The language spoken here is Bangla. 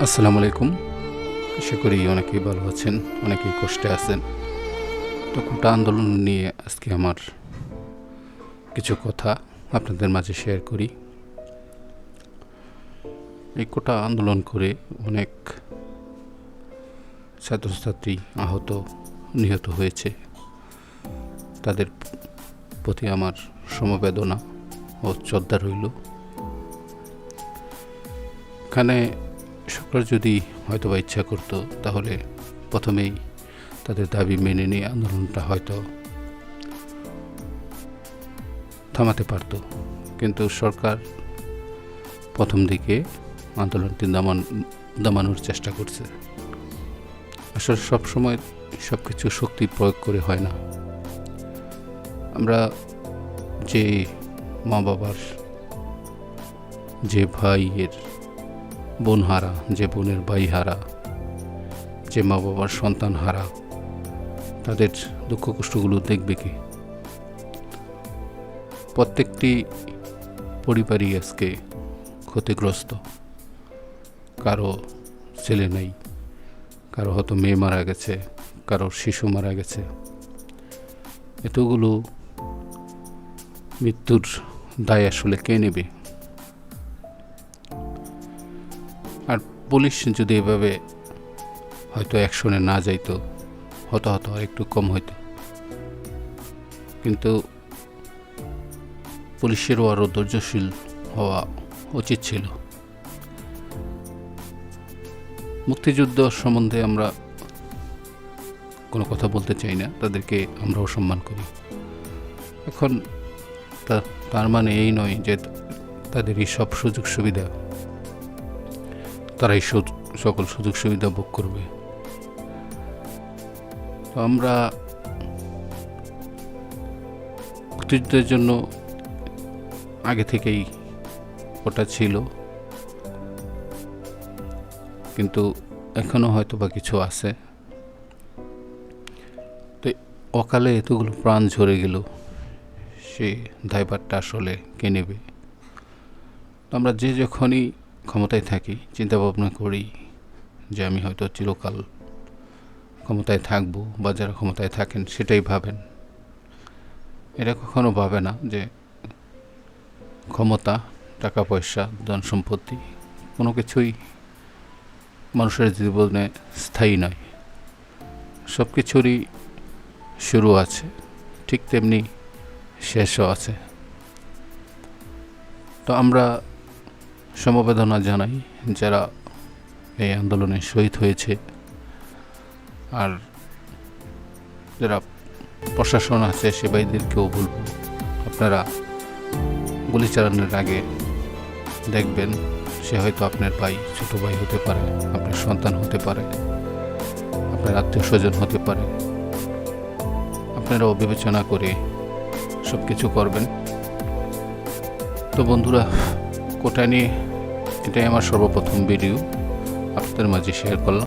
আসসালামু আলাইকুম। আশা করি অনেকেই ভালো আছেন, অনেকেই কষ্টে আছেন। তো কোটা আন্দোলন নিয়ে আজকে আমার কিছু কথা আপনাদের মাঝে শেয়ার করি। এই কোটা আন্দোলন করে অনেক ছাত্রছাত্রী আহত, নিহত হয়েছে। তাদের প্রতি আমার সমবেদনা ও শ্রদ্ধা রইল। এখানে সরকার যদি হয়তোবা ইচ্ছা করতো তাহলে প্রথমেই তাদের দাবি মেনে নিয়ে আন্দোলনটা হয়তো থামাতে পারত, কিন্তু সরকার প্রথম দিকে আন্দোলনটি দমানোর চেষ্টা করছে। আসলে সবসময় সব কিছু শক্তি প্রয়োগ করে হয় না। আমরা যে মা বাবার, যে ভাইয়ের বোন হারা, যে বোনের ভাই হারা, যে মা বাবার সন্তান হারা, তাদের দুঃখ কষ্টগুলো দেখবে কি? প্রত্যেকটি পরিবারই আজকে ক্ষতিগ্রস্ত। কারো ছেলে নেই, কারো হয়তো মেয়ে মারা গেছে, কারো শিশু মারা গেছে। এতগুলো মৃত্যুর দায় আসলে কে নেবে? আর পুলিশ যদি এভাবে হয়তো অ্যাকশনে না যাইতো, হতাহত একটু কম হইতো, কিন্তু পুলিশেরও আরও ধৈর্যশীল হওয়া উচিত ছিল। মুক্তিযুদ্ধ সম্বন্ধে আমরা কোনো কথা বলতে চাই না, তাদেরকে আমরাও সম্মান করি। এখন তার মানে এই নয় যে তাদেরই সব সুযোগ সুবিধা, তারাই সকল সুযোগ সুবিধা ভোগ করবে। তো আমরা মুক্তিযুদ্ধের জন্য আগে থেকেই ওটা ছিল, কিন্তু এখনো হয়তো বা কিছু আছে। তো অকালে এতগুলো প্রাণ ঝরে গেল, সে দায়ভারটা আসলে কে নেবে? আমরা যে যখনই ক্ষমতায় থাকি চিন্তা ভাবনা করি যে আমি হয়তো চিরকাল ক্ষমতায় থাকবো, বা যারা ক্ষমতায় থাকেন সেটাই ভাবেন। এরা কখনো ভাবে না যে ক্ষমতা, টাকা পয়সা, ধন সম্পত্তি কোনো কিছুই মানুষের জীবনে স্থায়ী নয়। সব কিছুরই শুরু আছে, ঠিক তেমনি শেষও আছে। তো আমরা সমবেদনা জানাই যারা এই আন্দোলনে শহীদ হয়েছে, আর যারা প্রশাসন আছে সে ভাইদেরকেও বলবো, আপনারা গুলি চালানোর আগে দেখবেন সে হয়তো আপনার ভাই, ছোট ভাই হতে পারে, আপনার সন্তান হতে পারে, আপনার আত্মীয় স্বজন হতে পারে। আপনারাও বিবেচনা করে সব কিছু করবেন। তো বন্ধুরা, কোটা নিয়ে এটাই আমার সর্বপ্রথম ভিডিও আপনাদের মাঝে শেয়ার করলাম।